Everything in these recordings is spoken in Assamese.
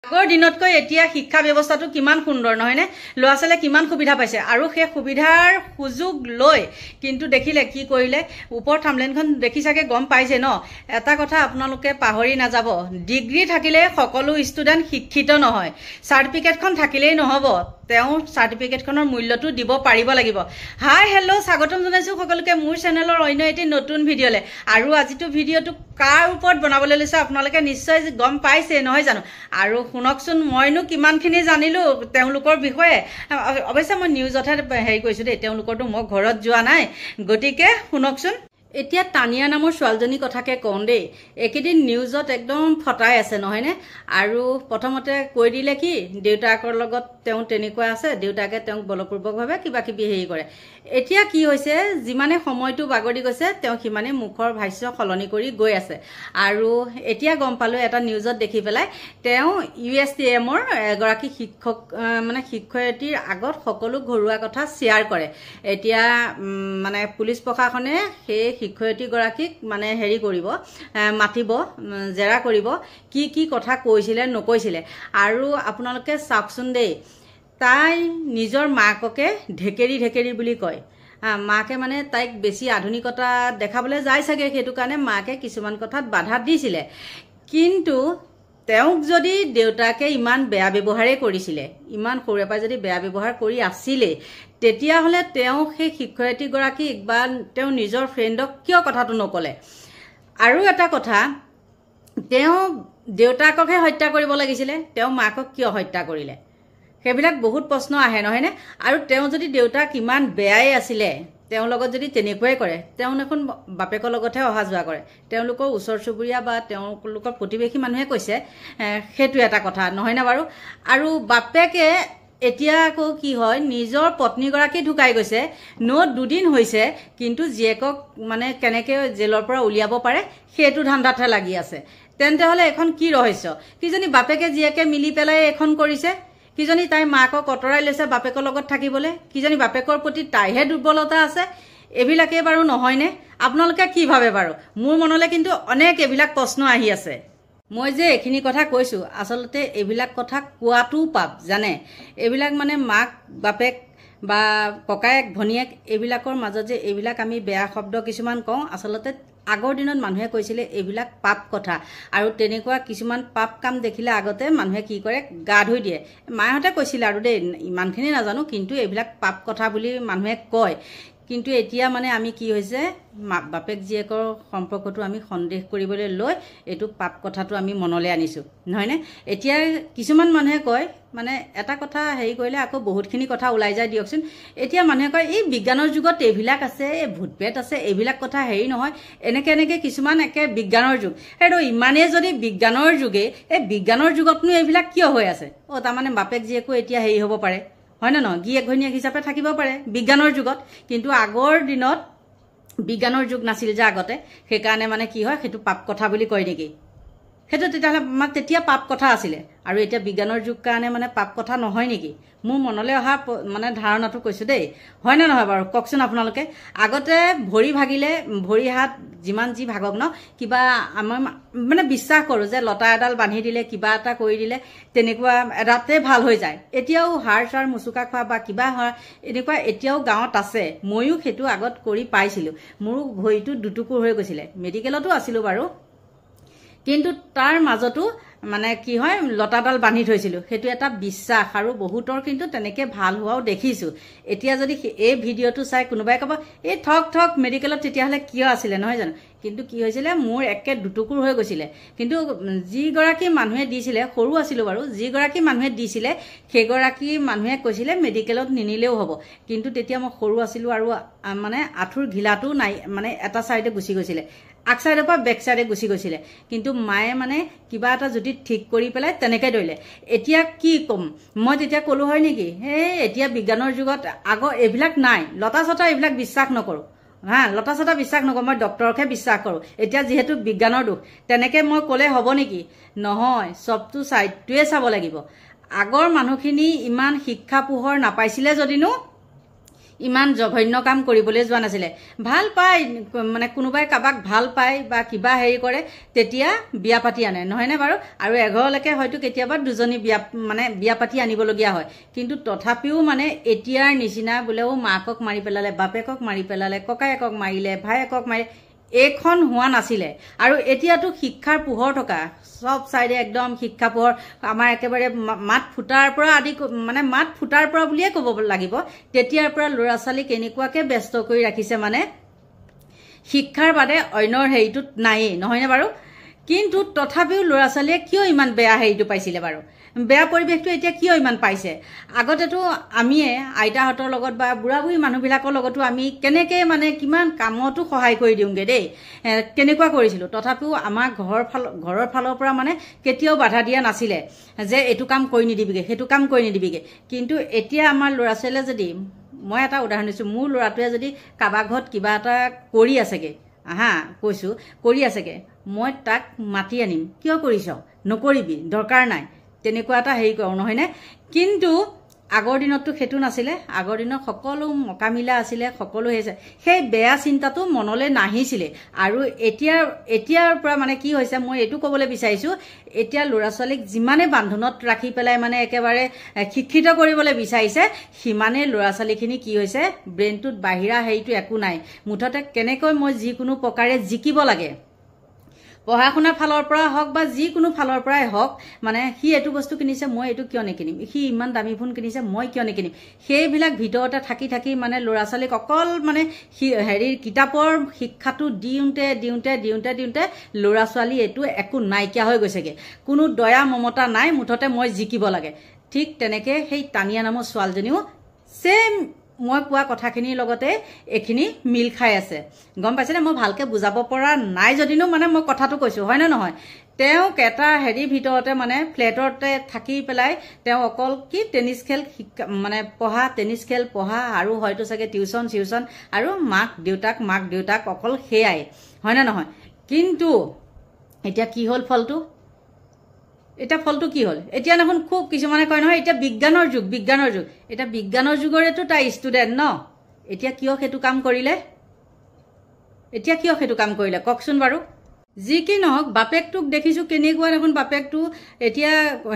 আগৰ দিনতকৈ এতিয়া শিক্ষা ব্যৱস্থাটো কিমান সুন্দৰ নহয়নে ল'ৰা ছোৱালীয়ে কিমান সুবিধা পাইছে আৰু সেই সুবিধাৰ সুযোগ লৈ কিন্তু দেখিলে কি কৰিলে ওপৰ থামলেনখন দেখি চাগে গম পাইছে ন এটা কথা আপোনালোকে পাহৰি নাযাব ডিগ্ৰী থাকিলে সকলো ষ্টুডেণ্ট শিক্ষিত নহয় চাৰ্টিফিকেটখন থাকিলেই নহ'ব তেওঁ চাৰ্টিফিকেটখনৰ মূল্যটো দিব পাৰিব লাগিব হাই হেল্ল' স্বাগতম জনাইছোঁ সকলোকে মোৰ চেনেলৰ অন্য এটি নতুন ভিডিঅ'লৈ আৰু আজিটো ভিডিঅ'টো কাৰ ওপৰত বনাবলৈ লৈছে আপোনালোকে নিশ্চয় গম পাইছে নহয় জানো আৰু শুনকচোন মইনো কিমানখিনি জানিলোঁ তেওঁলোকৰ বিষয়ে অৱশ্যে মই নিউজতহে হেৰি কৰিছোঁ দেই তেওঁলোকৰতো মই ঘৰত যোৱা নাই গতিকে শুনকচোন এতিয়া তানিয়া নামৰ ছোৱালীজনীৰ কথাকে কওঁ দেই একেদিন নিউজত একদম ফটাই আছে নহয়নে আৰু প্ৰথমতে কৈ দিলে কি দেউতাকৰ লগত তেওঁ তেনেকুৱা আছে দেউতাকে তেওঁক বলপূৰ্বকভাৱে কিবা কিবি হেৰি কৰে এতিয়া কি হৈছে যিমানে সময়টো বাগৰি গৈছে তেওঁ সিমানে মুখৰ ভাষ্য সলনি কৰি গৈ আছে আৰু এতিয়া গম পালোঁ এটা নিউজত দেখি পেলাই তেওঁ USTMৰ এগৰাকী শিক্ষক মানে শিক্ষয়িত্ৰীৰ আগত সকলো ঘৰুৱা কথা শ্বেয়াৰ কৰে এতিয়া মানে পুলিচ প্ৰশাসনে সেই শিক্ষয়িত্ৰীগৰাকীক মানে হেৰি কৰিব মাতিব জেৰা কৰিব কি কি কথা কৈছিলে নকৈছিলে আৰু আপোনালোকে চাওকচোন দেই তাই নিজৰ মাককে ঢেকেৰি বুলি কয় মাকে মানে তাইক বেছি আধুনিকতা দেখাবলৈ যায় চাগে সেইটো কাৰণে মাকে কিছুমান কথাত বাধা দিছিলে কিন্তু তেওঁক যদি দেউতাকে ইমান বেয়া ব্যৱহাৰেই কৰিছিলে ইমান সৰুৰে পৰা যদি বেয়া ব্যৱহাৰ কৰি আছিলে তেতিয়াহ'লে তেওঁ সেই শিক্ষয়িত্ৰীগৰাকীক বা তেওঁ নিজৰ ফ্ৰেণ্ডক কিয় কথাটো নকলে আৰু এটা কথা তেওঁ দেউতাককহে হত্যা কৰিব লাগিছিলে তেওঁ মাকক কিয় হত্যা কৰিলে সেইবিলাক বহুত প্ৰশ্ন আহে নহয়নে আৰু তেওঁ যদি দেউতাক ইমান বেয়াই আছিলে তেওঁৰ লগত যদি তেনেকুৱাই কৰে তেওঁ এখন বাপেকৰ লগতহে অহা যোৱা কৰে তেওঁলোকৰ ওচৰ চুবুৰীয়া বা তেওঁলোকৰ প্ৰতিবেশী মানুহে কৈছে সেইটো এটা কথা নহয় না বাৰু আৰু বাপেকে এতিয়া আকৌ কি হয় নিজৰ পত্নীগৰাকী ঢুকাই গৈছে দুদিন হৈছে কিন্তু জীয়েকক মানে কেনেকৈ জেলৰ পৰা উলিয়াব পাৰে সেইটো ধান্দাতহে লাগি আছে তেন্তে হ'লে এখন কি ৰহস্য কিজনী বাপেকে জীয়েকে মিলি পেলাই এখন কৰিছে কিজনী তাই মাকক অতৰাই লৈছে বাপেকৰ লগত থাকিবলৈ কিজনী বাপেকৰ প্ৰতি তাইহে দুৰ্বলতা আছে এইবিলাকে বাৰু নহয়নে আপোনালোকে কি ভাবে বাৰু মোৰ মনলৈ কিন্তু অনেক এইবিলাক প্ৰশ্ন আহি আছে মই যে এইখিনি কথা কৈছোঁ আচলতে এইবিলাক কথা কোৱাটো পাপ জানে এইবিলাক মানে মাক বাপেক বা ককায়েক ভনীয়েক এইবিলাকৰ মাজত যে এইবিলাক আমি বেয়া শব্দ কিছুমান কওঁ আচলতে আগৰ দিনত মানুহে কৈছিলে এইবিলাক পাপ কথা আৰু তেনেকুৱা কিছুমান পাপ কাম দেখিলে আগতে মানুহে কি কৰে গা ধুই দিয়ে মাহঁতে কৈছিলে আৰু দেই ইমানখিনি নাজানো কিন্তু এইবিলাক পাপ কথা বুলি মানুহে কয় কিন্তু এতিয়া মানে আমি কি হৈছে বাপেক জীয়েকৰ সম্পৰ্কটো আমি সন্দেহ কৰিবলৈ লৈ এইটো পাপ কথাটো আমি মনলৈ আনিছোঁ নহয়নে এতিয়া কিছুমান মানুহে কয় মানে এটা কথা হেৰি কৰিলে আকৌ বহুতখিনি কথা ওলাই যায় দিয়কচোন এতিয়া মানুহে কয় এই বিজ্ঞানৰ যুগত এইবিলাক আছে এই ভূতপেট আছে এইবিলাক কথা হেৰি নহয় এনেকৈ কিছুমান একে বিজ্ঞানৰ যুগ সেইটো ইমানেই যদি বিজ্ঞানৰ যুগে এই বিজ্ঞানৰ যুগতনো এইবিলাক কিয় হৈ আছে তাৰমানে বাপেক জীয়েকো এতিয়া হেৰি হ'ব পাৰে হয় না নহয় গিয়েক ঘৈণীয়েক হিচাপে থাকিব পাৰে বিজ্ঞানৰ যুগত কিন্তু আগৰ দিনত বিজ্ঞানৰ যুগ নাছিল যে আগতে সেইকাৰণে মানে কি হয় সেইটো পাপ কথা বুলি কয় নেকি সেইটো তেতিয়াহ'লে তেতিয়া পাপ কথা আছিলে আৰু এতিয়া বিজ্ঞানৰ যুগ কাৰণে মানে পাপ কথা নহয় নেকি মোৰ মনলৈ অহা মানে ধাৰণাটো কৈছোঁ দেই হয় না নহয় বাৰু কওকচোন আপোনালোকে আগতে ভৰি ভাগিলে ভৰি হাত যিমান যি ভাগক ন কিবা আমাৰ মানে বিশ্বাস কৰোঁ যে লতা এডাল বান্ধি দিলে কিবা এটা কৰি দিলে তেনেকুৱা এটাতে ভাল হৈ যায় এতিয়াও হাড় চাৰ মুচুকা খোৱা বা কিবা হয় এনেকুৱা এতিয়াও গাঁৱত আছে ময়ো সেইটো আগত কৰি পাইছিলোঁ মোৰ ভৰিটো দুটুকুৰ হৈ গৈছিলে মেডিকেলতো আছিলোঁ বাৰু কিন্তু তাৰ মাজতো মানে কি হয় লতাডাল বান্ধি থৈছিলোঁ সেইটো এটা বিশ্বাস আৰু বহুতৰ কিন্তু তেনেকৈ ভাল হোৱাও দেখিছোঁ এতিয়া যদি এই ভিডিঅ'টো চাই কোনোবাই ক'ব এই ঠক মেডিকেলত তেতিয়াহ'লে কিয় আছিলে নহয় জানো কিন্তু কি হৈছিলে মোৰ একে দুটুকুৰ হৈ গৈছিলে কিন্তু যিগৰাকী মানুহে দিছিলে সৰু আছিলোঁ বাৰু যিগৰাকী মানুহে দিছিলে সেইগৰাকী মানুহে কৈছিলে মেডিকেলত নিনিলেও হ'ব কিন্তু তেতিয়া মই সৰু আছিলোঁ আৰু মানে আঁঠুৰ ঘিলাটো নাই মানে এটা চাইডে গুচি গৈছিলে আগ চাইডৰ পৰা বেক চাইডে গুচি গৈছিলে কিন্তু মায়ে মানে কিবা এটা যদি ঠিক কৰি পেলাই তেনেকৈ ধৰিলে এতিয়া কি ক'ম মই তেতিয়া ক'লোঁ হয় নেকি এতিয়া বিজ্ঞানৰ যুগত আগৰ এইবিলাক নাই লতা চতা এইবিলাক বিশ্বাস নকৰোঁ লতা চতা বিশ্বাস নকৰোঁ মই ডক্তৰকহে বিশ্বাস কৰোঁ এতিয়া যিহেতু বিজ্ঞানৰ দুখ তেনেকৈ মই ক'লে হ'ব নেকি নহয় চবটো চাইডটোৱে চাব লাগিব আগৰ মানুহখিনি ইমান শিক্ষা পোহৰ নাপাইছিলে যদিনো ইমান জঘন্য কাম কৰিবলৈ যোৱা নাছিলে ভাল পায় মানে কোনোবাই কাবাক ভাল পায় বা কিবা হেৰি কৰে তেতিয়া বিয়া পাতি আনে নহয়নে বাৰু আৰু এঘৰলৈকে হয়তো কেতিয়াবা দুজনী বিয়া পাতি আনিবলগীয়া হয় কিন্তু তথাপিও মানে এতিয়াৰ নিচিনা বোলেও মাকক মাৰি পেলালে বাপেকক মাৰি পেলালে ককায়েকক মাৰিলে ভায়েকক মাৰি এইখন হোৱা নাছিলে আৰু এতিয়াতো শিক্ষাৰ পোহৰ থকা সব সাইডে একদম শিক্ষা পোহৰ আমাৰ একেবাৰে মাত ফুটাৰ পৰা আদি মানে মাত ফুটাৰ পৰা বুলিয়ে ক'ব লাগিব তেতিয়াৰ পৰা ল'ৰা ছোৱালী কেনেকুৱাকে ব্যস্ত কৰি ৰাখিছে মানে শিক্ষাৰ বাদে অন্যৰ হেৰিটোত নাইয়ে নহয়নে বাৰু কিন্তু তথাপিও ল'ৰা ছোৱালীয়ে কিয় ইমান বেয়া হেৰিটো পাইছিলে বাৰু বেয়া পৰিৱেশটো এতিয়া কিয় ইমান পাইছে আগতেতো আমিয়ে আইতাহঁতৰ লগত বা বুঢ়া বুঢ়ী মানুহবিলাকৰ লগতো আমি কেনেকে মানে কিমান কামতো সহায় কৰি দিওঁগে দেই কেনেকুৱা কৰিছিলোঁ তথাপিও আমাৰ ঘৰৰ ফালৰ পৰা মানে কেতিয়াও বাধা দিয়া নাছিলে যে এইটো কাম কৰি নিদিবিগে সেইটো কাম কৰি নিদিবিগে কিন্তু এতিয়া আমাৰ ল'ৰা ছোৱালীয়ে যদি মই এটা উদাহৰণ দিছোঁ মোৰ ল'ৰাটোৱে যদি কাৰোবাৰ ঘৰত কিবা এটা কৰি আছেগে কৈছোঁ কৰি আছেগে মই তাক মাতি আনিম কিয় কৰিছ নকৰিবি দৰকাৰ নাই তেনেকুৱা এটা হেৰি কৰোঁ নহয়নে কিন্তু আগৰ দিনততো সেইটো নাছিলে আগৰ দিনত সকলো মকামিলা আছিলে সকলো হৈছে সেই বেয়া চিন্তাটো মনলৈ নাহিছিলে আৰু এতিয়াৰ পৰা মানে কি হৈছে মই এইটো ক'বলৈ বিচাৰিছোঁ এতিয়া ল'ৰা ছোৱালীক যিমানে বান্ধোনত ৰাখি পেলাই মানে একেবাৰে শিক্ষিত কৰিবলৈ বিচাৰিছে সিমানে ল'ৰা ছোৱালীখিনি কি হৈছে ব্ৰেইনটোত বাহিৰা হেৰিটো একো নাই মুঠতে কেনেকৈ মই যিকোনো প্ৰকাৰে জিকিব লাগে পঢ়া শুনাৰ ফালৰ পৰা হওক বা যিকোনো ফালৰ পৰাই হওক মানে সি এইটো বস্তু কিনিছে মই এইটো কিয় নিকিনিম সি ইমান দামী ফোন কিনিছে মই কিয় নিকিনিম সেইবিলাক ভিতৰতে থাকি মানে ল'ৰা ছোৱালীক অকল মানে হেৰি কিতাপৰ শিক্ষাটো দিওঁতে ল'ৰা ছোৱালী এইটো একো নাইকিয়া হৈ গৈছেগে কোনো দয়া মমতা নাই মুঠতে মই জিকিব লাগে ঠিক তেনেকে সেই তানিয়া নামৰ ছোৱালীজনীও সেম মই কোৱা কথাখিনিৰ লগতে এখিনি মিল খাই আছে গম পাইছেনে মই ভালকে বুজাব পৰা নাই যদিনো মানে মই কথাটো কৈছোঁ হয় না নহয় তেওঁক এটা হেৰি ভিতৰতে মানে ফ্লেটতে থাকি পেলাই তেওঁ অকল কি টেনিছ খেল মানে টেনিছ খেল পঢ়া আৰু হয়তো চাগে টিউচন আৰু মাক দেউতাক অকল সেয়াই হয় না নহয় কিন্তু এতিয়া কি হ'ল ফলটো এতিয়া ফলটো কি হ'ল এতিয়া দেখোন খুব কিছুমানে কয় নহয় এতিয়া বিজ্ঞানৰ যুগ এতিয়া বিজ্ঞানৰ যুগৰেতো তাই ষ্টুডেণ্ট ন এতিয়া কিয় সেইটো কাম কৰিলে কওকচোন বাৰু যি কি নহওক বাপেকটোক দেখিছোঁ কেনেকুৱা দেখোন বাপেকটো এতিয়া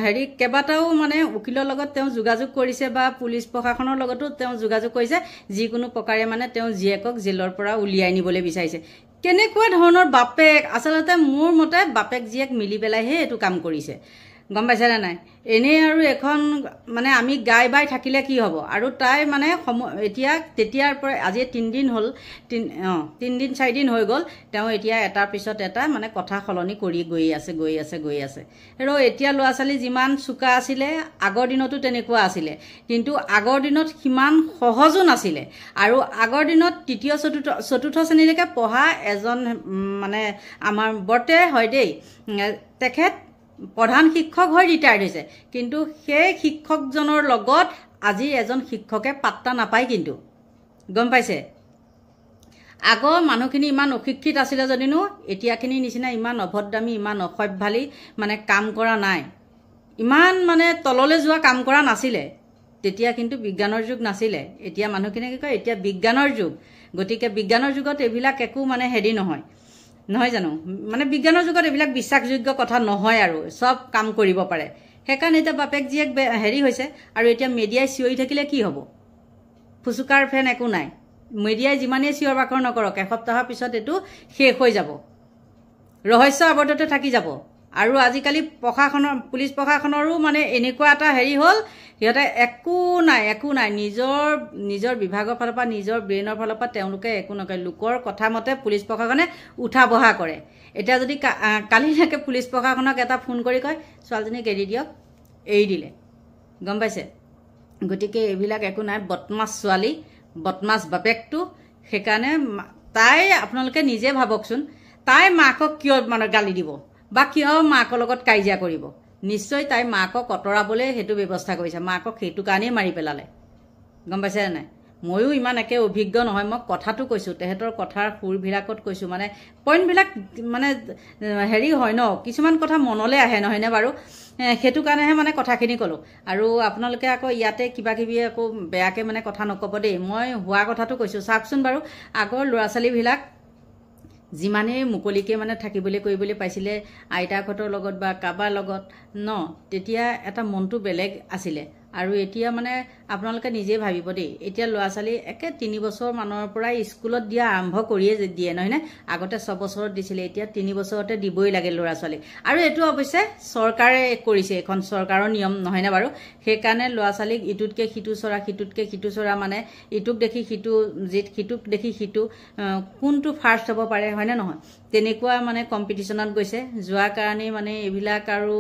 হেৰি কেইবাটাও মানে উকিলৰ লগত তেওঁ যোগাযোগ কৰিছে বা পুলিচ প্ৰশাসনৰ লগতো তেওঁ যোগাযোগ কৰিছে যিকোনো প্ৰকাৰে মানে তেওঁ জীয়েকক জেলৰ পৰা উলিয়াই নিবলৈ বিচাৰিছে কেনেকুৱা ধৰণৰ বাপেক আচলতে মোৰ মতে বাপেক জীয়েক মিলি পেলাইহে এইটো কাম কৰিছে গম পাইছেনে নাই এনেই আৰু এখন মানে আমি গাই বাই থাকিলে কি হ'ব আৰু তাই মানে এতিয়া তেতিয়াৰ পৰা আজি 3 দিন হ'ল 4 দিন হৈ গ'ল তেওঁ এতিয়া এটাৰ পিছত এটা মানে কথা সলনি কৰি গৈ আছে আৰু এতিয়া ল'ৰা ছোৱালী যিমান চোকা আছিলে আগৰ দিনতো তেনেকুৱা আছিলে কিন্তু আগৰ দিনত সিমান সহজো নাছিলে আৰু আগৰ দিনত তৃতীয় চতুৰ্থ শ্ৰেণীলৈকে পঢ়া এজন মানে আমাৰ বৰ্তে হয় দেই তেখেত প্ৰধান শিক্ষক হৈ ৰিটায়াৰ্ড হৈছে কিন্তু সেই শিক্ষকজনৰ লগত আজি এজন শিক্ষকে পাত্তা নাপায় কিন্তু গম পাইছে আগৰ মানুহখিনি ইমান অশিক্ষিত আছিলে যদিনো এতিয়াখিনি নিচিনা ইমান অভদ্ৰামী ইমান অসভ্যালী মানে কাম কৰা নাই ইমান মানে তললৈ যোৱা কাম কৰা নাছিলে তেতিয়া কিন্তু বিজ্ঞানৰ যুগ নাছিলে এতিয়া মানুহখিনি কি কয় এতিয়া বিজ্ঞানৰ যুগ গতিকে বিজ্ঞানৰ যুগত এইবিলাক একো মানে হেৰি নহয় জানো মানে বিজ্ঞানৰ যুগত এইবিলাক বিশ্বাসযোগ্য কথা নহয় আৰু সব কাম কৰিব পাৰে সেইকাৰণে এতিয়া বাপেক জীয়েক হেৰি হৈছে আৰু এতিয়া মিডিয়াই চিঞৰি থাকিলে কি হ'ব ফুচুকাৰ ফেন একো নাই মিডিয়াই যিমানেই চিঞৰ বাখৰ নকৰক এসপ্তাহৰ পিছত এইটো শেষ হৈ যাব ৰহস্য আৱদ্ধতে থাকি যাব আৰু আজিকালি পুলিচ প্ৰশাসনৰো মানে এনেকুৱা এটা হেৰি হ'ল সিহঁতে একো নাই নিজৰ বিভাগৰ ফালৰ পৰা নিজৰ ব্ৰেইনৰ ফালৰ পৰা তেওঁলোকে একো নকৰে লোকৰ কথা মতে পুলিচ প্ৰশাসনে উঠা বহা কৰে এতিয়া যদি কালিলৈকে পুলিচ প্ৰশাসনক এটা ফোন কৰি কয় ছোৱালীজনীক এৰি দিয়ক এৰি দিলে গম পাইছে গতিকে এইবিলাক একো নাই বদমাছ ছোৱালী বদমাছ বাপেকটো সেইকাৰণে তাই আপোনালোকে নিজে ভাবকচোন তাই মাকক কিয় মানে গালি দিব বা কিয় মাকৰ লগত কাজিয়া কৰিব নিশ্চয় তাই মাকক অতৰাবলৈ সেইটো ব্যৱস্থা কৰিছে মাকক সেইটো কাৰণেই মাৰি পেলালে গম পাইছে নাই ময়ো ইমান একে অভিজ্ঞ নহয়, মই কথাটো কৈছোঁ, তেহেঁতৰ কথাৰ সুৰবিলাকত কৈছোঁ, মানে পইণ্টবিলাক মানে হেৰি হয় ন, কিছুমান কথা মনলৈ আহে নহয়নে বাৰু, সেইটো কাৰণেহে মানে কথাখিনি ক'লোঁ। আৰু আপোনালোকে আকৌ ইয়াতে কিবা কিবি আকৌ বেয়াকৈ মানে কথা নক'ব দেই, মই হোৱা কথাটো কৈছোঁ। চাওকচোন বাৰু, আগৰ ল'ৰা ছোৱালীবিলাক যিমানেই মুকলিকৈ মানে থাকিবলৈ কৰিবলৈ পাইছিলে আইতাকহঁতৰ লগত বা কাৰোবাৰ লগত ন, তেতিয়া এটা মনটো বেলেগ আছিলে। আৰু এতিয়া মানে আপোনালোকে নিজে ভাবিব দেই, এতিয়া ল'ৰা ছোৱালী একে 3 বছৰ মানৰ পৰাই স্কুলত দিয়া আৰম্ভ কৰিয়ে দিয়ে নহয়নে, আগতে 6 বছৰত দিছিলে, এতিয়া 3 বছৰতে দিবই লাগে ল'ৰা ছোৱালী। আৰু এইটো অৱশ্যে চৰকাৰে কৰিছে, এখন চৰকাৰৰ নিয়ম নহয়নে বাৰু, সেইকাৰণে ল'ৰা ছোৱালীক ইটোতকৈ সিটো চৰা, সিটোতকৈ সিটো চৰা, মানে ইটোক দেখি সিটো, সিটোক দেখি সিটো, কোনটো ফাৰ্ষ্ট হ'ব পাৰে হয়নে নহয়, তেনেকুৱা মানে কম্পিটিশ্যনত গৈছে। যোৱাৰ কাৰণেই মানে এইবিলাক আৰু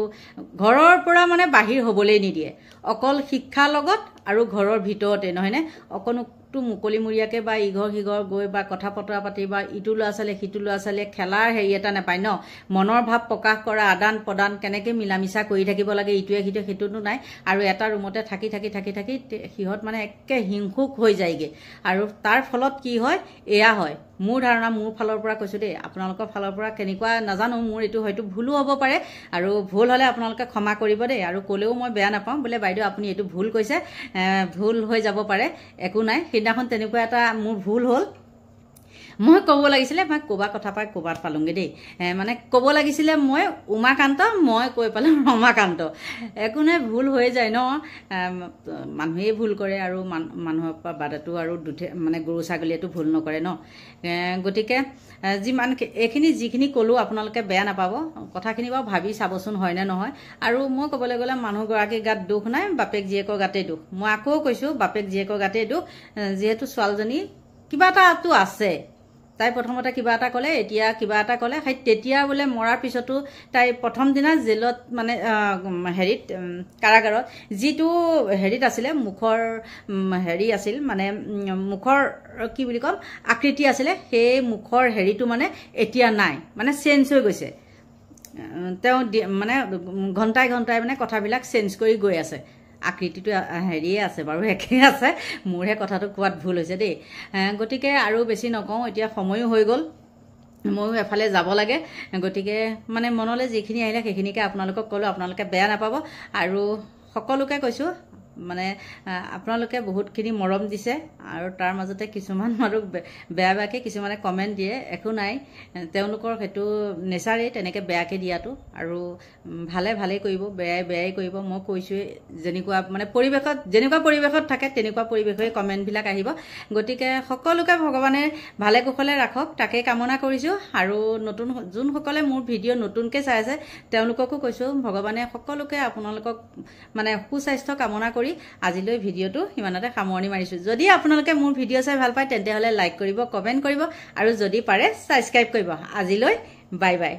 ঘৰৰ পৰা মানে বাহিৰ হ'বলৈ নিদিয়ে, অকল শিক্ষাৰ লগত আৰু ঘৰৰ ভিতৰতে নহয়নে, অকণোতো মুকলিমূৰীয়াকৈ বা ইঘৰ সিঘৰ গৈ বা কথা বতৰা পাতি বা ইটো ল'ৰা ছোৱালীয়ে সিটো ল'ৰা ছোৱালীয়ে খেলাৰ হেৰি এটা নাপায় ন, মনৰ ভাৱ প্ৰকাশ কৰা, আদান প্ৰদান কেনেকৈ মিলা মিছা কৰি থাকিব লাগে ইটোৱে সিটোৱে, সেইটোতো নাই। আৰু এটা ৰুমতে থাকি থাকি থাকি থাকি সিহঁত মানে একে হিংসুক হৈ যায়গৈ। আৰু তাৰ ফলত কি হয়, এয়া হয় মোৰ ধাৰণা, মোৰ ফালৰ পৰা কৈছোঁ দেই, আপোনালোকৰ ফালৰ পৰা কেনেকুৱা নাজানো, মোৰ এইটো হয়তো ভুলো হ'ব পাৰে, আৰু ভুল হ'লে আপোনালোকে ক্ষমা কৰিব দেই। আৰু ক'লেও মই বেয়া নাপাওঁ, বোলে বাইদেউ আপুনি এইটো ভুল কৈছে, ভুল হৈ যাব পাৰে, একো নাই। সেইদিনাখন তেনেকুৱা এটা মোৰ ভুল হ'ল, মই ক'ব লাগিছিলে, মই ক'ৰবাৰ কথা পাই ক'ৰবাত পালোঁগৈ দেই, মানে ক'ব লাগিছিলে মই উমাকান্ত, মই কৈ পালোঁ ৰমাকান্ত, একো নাই, ভুল হৈ যায় ন, মানুহেই ভুল কৰে, আৰু মানুহৰ পৰা বাদতো আৰু মানে গৰু ছাগলীয়েতো ভুল নকৰে ন। গতিকে যিখিনি ক'লোঁ আপোনালোকে বেয়া নাপাব, কথাখিনি বাৰু ভাবি চাবচোন হয়নে নহয়। আৰু মই ক'বলৈ গ'লে মানুহগৰাকীৰ গাত দুখ নাই, বাপেক জীয়েকৰ গাতেই দুখ। মই আকৌ কৈছোঁ, বাপেক জীয়েকৰ গাতেই দুখ, যিহেতু ছোৱালীজনী কিবা এটাতো আছে, তাই প্ৰথমতে কিবা এটা ক'লে, এতিয়া কিবা এটা ক'লে, সেই তেতিয়া বোলে মৰাৰ পিছতো তাই প্ৰথম দিনা জেলত মানে হেৰিত কাৰাগাৰত যিটো হেৰিত আছিলে, মুখৰ হেৰি আছিল, মানে মুখৰ কি বুলি ক'ম আকৃতি আছিলে, সেই মুখৰ হেৰিটো মানে এতিয়া নাই, মানে চেঞ্জ হৈ গৈছে। তেওঁ মানে ঘণ্টাই ঘণ্টাই মানে কথাবিলাক চেঞ্জ কৰি গৈ আছে। আকৃতিটো হেৰিয়ে আছে বাৰু, একেই আছে, মোৰহে কথাটো কোৱাত ভুল হৈছে দেই। গতিকে আৰু বেছি নকওঁ, এতিয়া সময়ো হৈ গ'ল, ময়ো এফালে যাব লাগে। গতিকে মানে মনলৈ যিখিনি আহিলে সেইখিনিকে আপোনালোকক ক'লোঁ, আপোনালোকে বেয়া নাপাব। আৰু সকলোকে কৈছোঁ, মানে আপোনালোকে বহুতখিনি মৰম দিছে, আৰু তাৰ মাজতে কিছুমান মানুহ বেয়া বেয়াকৈ কিছুমানে কমেণ্ট দিয়ে, একো নাই, তেওঁলোকৰ সেইটো নেচাৰেই তেনেকৈ বেয়াকৈ দিয়াটো, আৰু ভালেই কৰিব, বেয়াই কৰিব। মই কৈছোঁৱেই, যেনেকুৱা মানে পৰিৱেশত, যেনেকুৱা পৰিৱেশত থাকে তেনেকুৱা পৰিৱেশই কমেণ্টবিলাক আহিব। গতিকে সকলোকে ভগৱানে ভালে কুশলে ৰাখক, তাকেই কামনা কৰিছোঁ। আৰু যোনসকলে মোৰ ভিডিঅ' নতুনকৈ চাই আছে তেওঁলোককো কৈছোঁ, ভগৱানে সকলোকে আপোনালোকক মানে সুস্বাস্থ্য কামনা কৰি আজিলৈ ভিডিঅ'টো ইমানতে সামৰণি মাৰিছোঁ। যদি আপোনালোকে মোৰ ভিডিঅ' চাই ভাল পায় তেন্তে হ'লে লাইক কৰিব, কমেণ্ট কৰিব, আৰু যদি পাৰে ছাবস্ক্ৰাইব কৰিব। আজিলৈ বাই বাই।